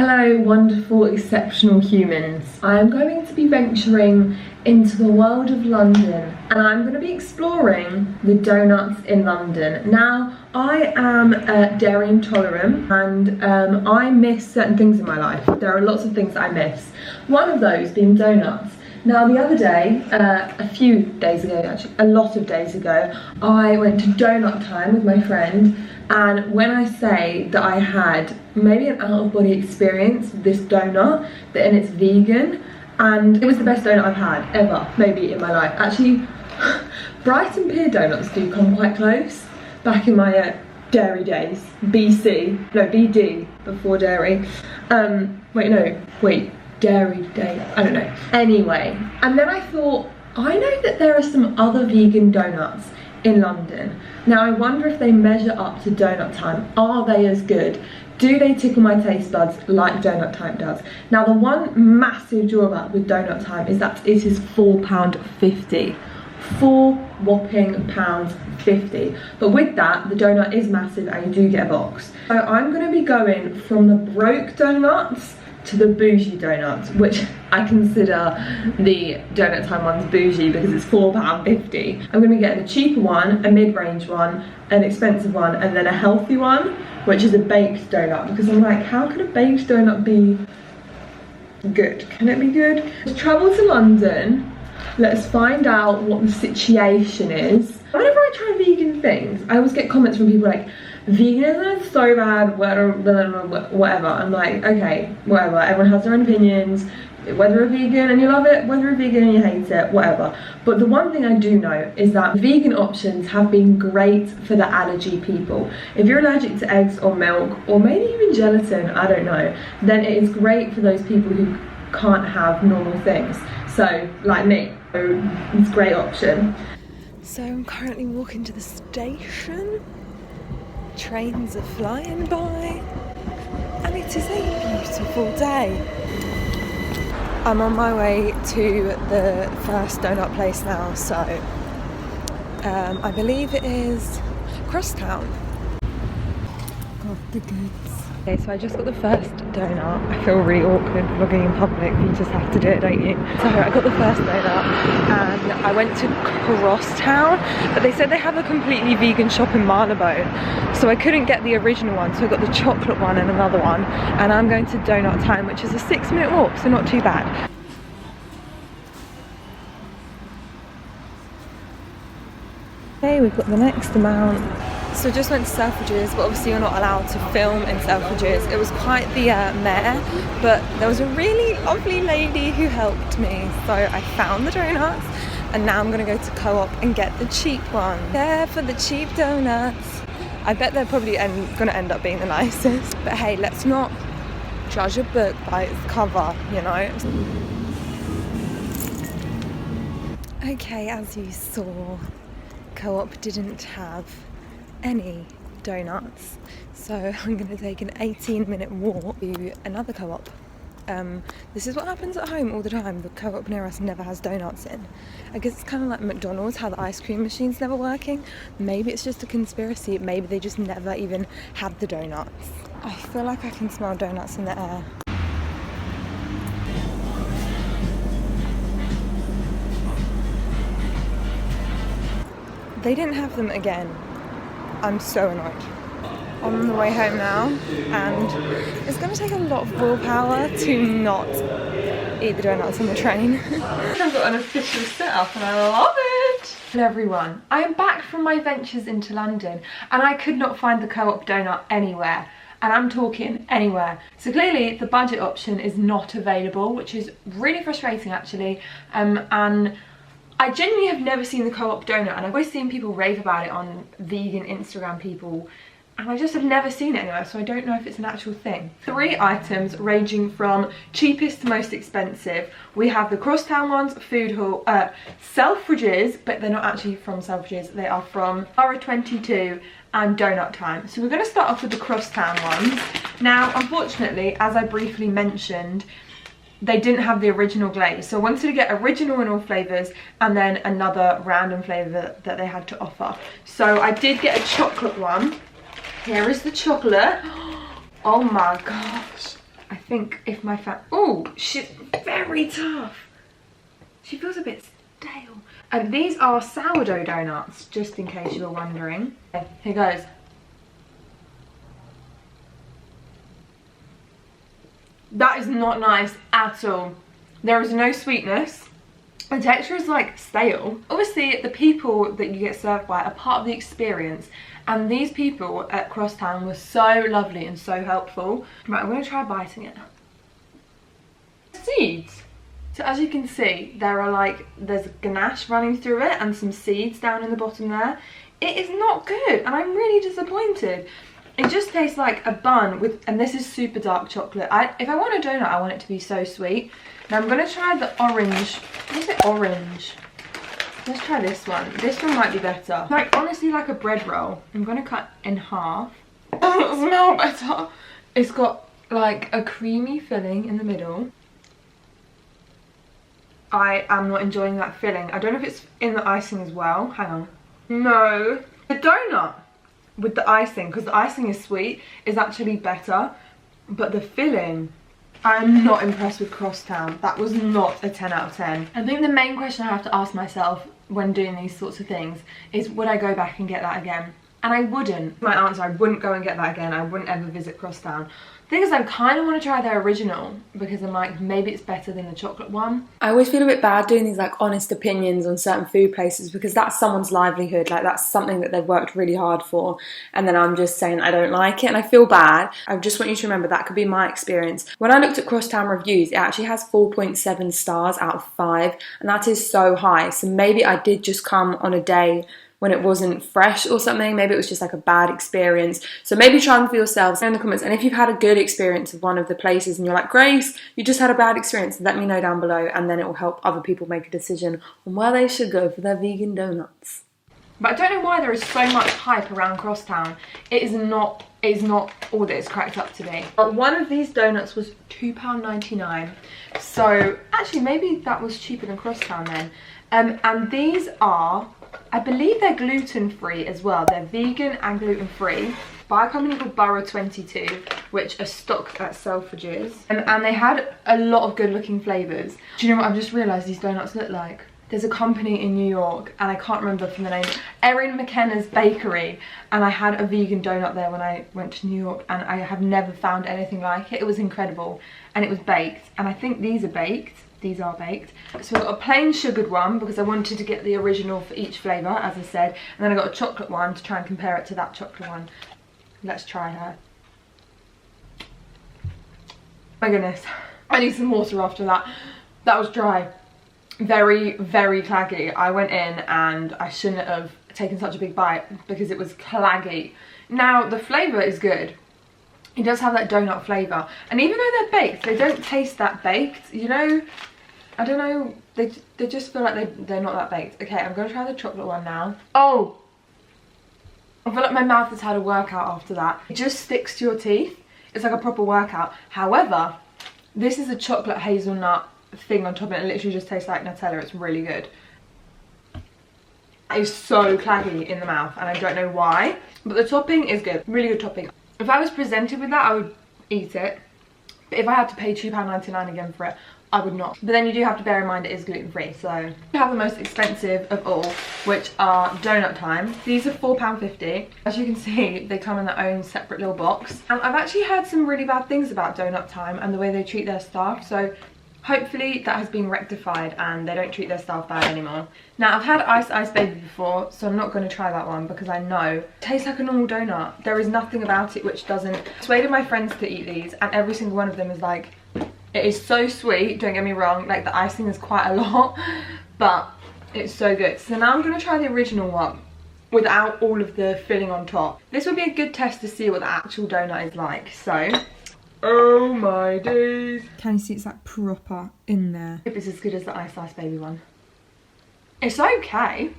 Hello wonderful, exceptional humans. I'm going to be venturing into the world of London and I'm going to be exploring the donuts in London. Now, I am dairy intolerant and I miss certain things in my life. There are lots of things that I miss. One of those being donuts. Now the other day, a few days ago actually, a lot of days ago, I went to donut time with my friend, and when I say that I had maybe an out-of-body experience with this donut, and it's vegan, and it was the best donut I've had ever, maybe in my life. Actually, Brighton Pier donuts do come quite close. Back in my dairy days, BD, before dairy. Dairy day, I don't know. Anyway, and then I thought, I know that there are some other vegan donuts in London. Now I wonder if they measure up to donut time. Are they as good? Do they tickle my taste buds like donut time does? Now the one massive drawback with donut time is that it is £4.50. £4 whopping £50. But with that, the donut is massive and you do get a box. So I'm gonna be going from the broke donuts to the bougie donuts, which I consider the donut time ones bougie because it's £4.50. I'm going to get the cheaper one, a mid-range one, an expensive one, and then a healthy one, which is a baked donut, because I'm like, how can a baked donut be good? Can it be good? Let's travel to London. Let's find out what the situation is. Whenever I try vegan things, I always get comments from people like, veganism is so bad, whatever. I'm like, okay, whatever. Everyone has their own opinions. Whether you're vegan and you love it, whether you're vegan and you hate it, whatever. But the one thing I do know is that vegan options have been great for the allergy people. If you're allergic to eggs or milk, or maybe even gelatin, I don't know, then it is great for those people who can't have normal things. So, like me, it's a great option. So I'm currently walking to the station. Trains are flying by and it is a beautiful day. I'm on my way to the first donut place now, so I believe it is Crosstown. Got the goods. Okay, so I just got the first donut. I feel really awkward vlogging in public, you just have to do it, don't you? So I got the first donut and I went to Crosstown, but they said they have a completely vegan shop in Marylebone, so I couldn't get the original one, so I got the chocolate one and another one, and I'm going to Donut Time, which is a 6-minute walk, so not too bad. Okay, we've got the next amount. So I just went to Selfridges, but obviously you're not allowed to film in Selfridges. It was quite the mare, but there was a really lovely lady who helped me. So I found the donuts, and now I'm gonna go to Co-op and get the cheap one. Yeah, for the cheap donuts. I bet they're probably gonna end up being the nicest. But hey, let's not judge a book by its cover, you know? Okay, as you saw, Co-op didn't have any donuts, so I'm going to take an 18-minute walk to another Co-op. This is what happens at home all the time. The Co-op near us never has donuts in. I guess it's kind of like McDonald's, how the ice cream machine's never working. Maybe it's just a conspiracy. Maybe they just never even had the donuts. I feel like I can smell donuts in the air. They didn't have them again. I'm so annoyed. On the way home now, and it's going to take a lot of willpower to not eat the donuts on the train. I've got an official setup and I love it! Hello everyone, I am back from my ventures into London and I could not find the Co-op donut anywhere. And I'm talking anywhere. So clearly the budget option is not available, which is really frustrating actually. And I genuinely have never seen the Co-op donut, and I've always seen people rave about it on vegan Instagram people, and I just have never seen it anywhere, so I don't know if it's an actual thing. 3 items ranging from cheapest to most expensive. We have the Crosstown ones, Food Hall, Selfridges, but they're not actually from Selfridges, they are from Borough 22 and Donut Time. So we're going to start off with the Crosstown ones. Now, unfortunately, as I briefly mentioned, they didn't have the original glaze, so I wanted to get original in all flavours and then another random flavour that they had to offer. So I did get a chocolate one. Here is the chocolate. Oh my gosh, I think if my oh, she's very tough. She feels a bit stale. And these are sourdough donuts, just in case you were wondering. Okay, here goes. That is not nice at all. There is no sweetness. The texture is like stale. Obviously, the people that you get served by are part of the experience. And these people at Crosstown were so lovely and so helpful. Right, I'm gonna try biting it. Seeds. So as you can see, there's ganache running through it and some seeds down in the bottom there. It is not good, and I'm really disappointed. It just tastes like a bun with, and this is super dark chocolate. If I want a donut, I want it to be so sweet. Now I'm gonna try the orange. What is it, orange? Let's try this one. This one might be better. Like, honestly, like a bread roll. I'm gonna cut in half. It doesn't smell better. It's got like a creamy filling in the middle. I am not enjoying that filling. I don't know if it's in the icing as well. Hang on. No. The donut with the icing, because the icing is sweet, is actually better. But the filling, I'm not impressed with Crosstown. That was not a 10 out of 10. I think the main question I have to ask myself when doing these sorts of things is, would I go back and get that again? And I wouldn't. My answer, I wouldn't go and get that again. I wouldn't ever visit Crosstown. The thing is, I kind of want to try their original because I'm like, maybe it's better than the chocolate one. I always feel a bit bad doing these like honest opinions on certain food places because that's someone's livelihood. Like, that's something that they've worked really hard for, and then I'm just saying I don't like it and I feel bad. I just want you to remember that could be my experience. When I looked at Crosstown reviews, it actually has 4.7 stars out of 5, and that is so high. So maybe I did just come on a day when it wasn't fresh or something. Maybe it was just like a bad experience. So maybe try them for yourselves in the comments. And if you've had a good experience with one of the places and you're like, Grace, you just had a bad experience, let me know down below, and then it will help other people make a decision on where they should go for their vegan donuts. But I don't know why there is so much hype around Crosstown. It is not all that it's cracked up to be. One of these donuts was £2.99. So actually maybe that was cheaper than Crosstown then. And these are, I believe they're gluten-free as well. They're vegan and gluten-free by a company called Borough 22, which are stocked at Selfridges. And they had a lot of good-looking flavours. Do you know what I've just realised these donuts look like? There's a company in New York, and I can't remember from the name, Erin McKenna's Bakery, and I had a vegan donut there when I went to New York, and I have never found anything like it. It was incredible, and it was baked, and I think these are baked. These are baked. So I got a plain sugared one because I wanted to get the original for each flavour, as I said. And then I got a chocolate one to try and compare it to that chocolate one. Let's try her. My goodness. I need some water after that. That was dry. Very, very claggy. I went in and I shouldn't have taken such a big bite because it was claggy. Now, the flavour is good. It does have that donut flavour. And even though they're baked, they don't taste that baked. You know, I don't know, they just feel like they're not that baked. Okay, I'm going to try the chocolate one now. Oh! I feel like my mouth has had a workout after that. It just sticks to your teeth. It's like a proper workout. However, this is a chocolate hazelnut thing on top of it. It literally just tastes like Nutella. It's really good. It is so claggy in the mouth and I don't know why. But the topping is good. Really good topping. If I was presented with that, I would eat it. But if I had to pay £2.99 again for it, I would not. But then you do have to bear in mind it is gluten-free, so. We have the most expensive of all, which are Donut Time. These are £4.50. As you can see, they come in their own separate little box. And I've actually heard some really bad things about Donut Time and the way they treat their staff, so hopefully that has been rectified and they don't treat their staff bad anymore. Now, I've had Ice Baby before, so I'm not going to try that one because I know it tastes like a normal donut. There is nothing about it which doesn't. I persuaded my friends to eat these and every single one of them is like, it is so sweet, don't get me wrong, like the icing is quite a lot, but it's so good. So now I'm going to try the original one without all of the filling on top. This would be a good test to see what the actual donut is like, so. Oh my days. Can you see it's like proper in there? If it's as good as the Ice Baby one. It's okay.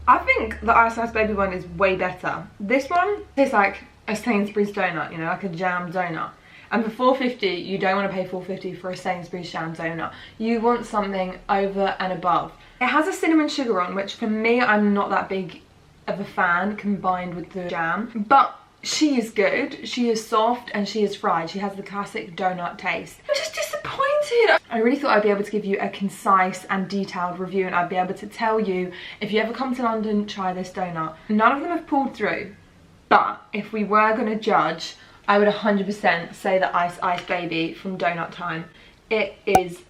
I think the Ice Baby one is way better. This one tastes like a Sainsbury's donut, you know, like a jam donut. And for $4.50, you don't want to pay $4.50 for a Sainsbury's jam donut. You want something over and above. It has a cinnamon sugar on, which for me, I'm not that big of a fan combined with the jam. But she is good, she is soft, and she is fried. She has the classic donut taste. I'm just disappointed. I really thought I'd be able to give you a concise and detailed review, and I'd be able to tell you, if you ever come to London, try this donut. None of them have pulled through, but if we were gonna judge, I would 100% say the Ice Baby from Donut Time. It is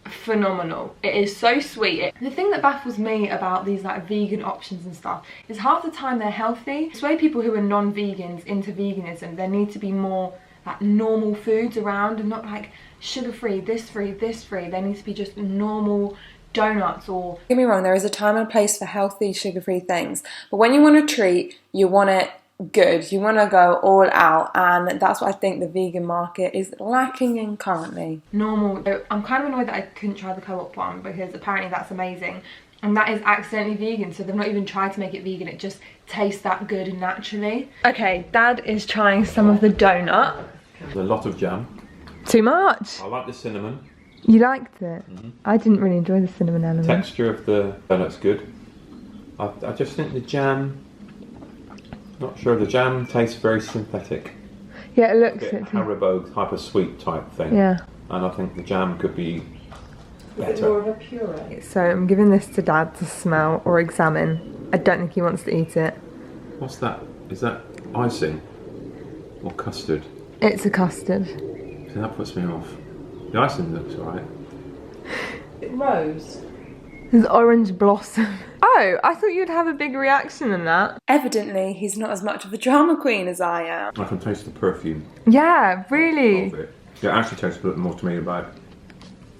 phenomenal. It is so sweet. The thing that baffles me about these like vegan options and stuff is half the time they're healthy. To sway people who are non-vegans into veganism, there need to be more like normal foods around, and not like sugar-free, this free, this free. They need to be just normal donuts. Or don't get me wrong, there is a time and a place for healthy sugar-free things, but when you want a treat, you want it good, you want to go all out, and that's what I think the vegan market is lacking in currently. Normal. I'm kind of annoyed that I couldn't try the co-op one, because apparently that's amazing, and that is accidentally vegan, so they've not even tried to make it vegan. It just tastes that good and naturally. Okay, Dad is trying some of the donut. There's a lot of jam. Too much? I like the cinnamon. You liked it? I didn't really enjoy the cinnamon element. Texture of the donut's good. I just think the jam, not sure, the jam tastes very synthetic. Yeah, it looks it. Haribo type of sweet type thing. Yeah. And I think the jam could be better. Is it more of a puree? So I'm giving this to Dad to smell or examine. I don't think he wants to eat it. What's that? Is that icing or custard? It's a custard. So that puts me off. The icing looks alright. It rose. There's orange blossom. Oh, I thought you'd have a bigger reaction than that. Evidently, he's not as much of a drama queen as I am. I can taste the perfume. Yeah, really. Of it. Yeah, it actually tastes a bit more to me like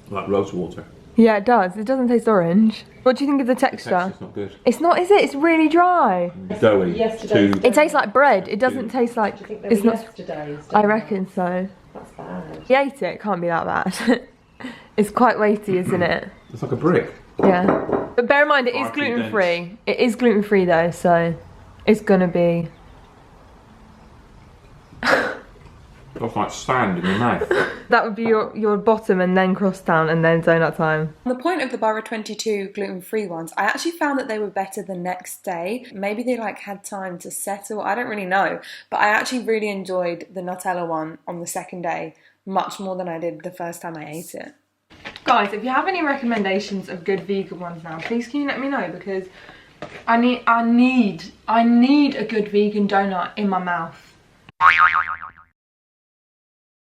rose water. Yeah, it does. It doesn't taste orange. What do you think of the texture? The texture's not good. It's not, is it? It's really dry. Doughy. It tastes like bread. It doesn't taste like. Do you think they It's were not. yesterday's? I reckon so. That's bad. He ate it. It can't be that bad. It's quite weighty, isn't it? It's like a brick. Yeah. But bear in mind, it is Far too gluten free. It is gluten free though, so it's gonna be. It's like sand in your mouth. That would be your bottom, and then Crosstown, and then Donut Time. On the point of the Borough 22 gluten-free ones, I actually found that they were better the next day. Maybe they like had time to settle, I don't really know. But I actually really enjoyed the Nutella one on the second day, much more than I did the first time I ate it. Guys, if you have any recommendations of good vegan ones now, please can you let me know, because I need a good vegan donut in my mouth.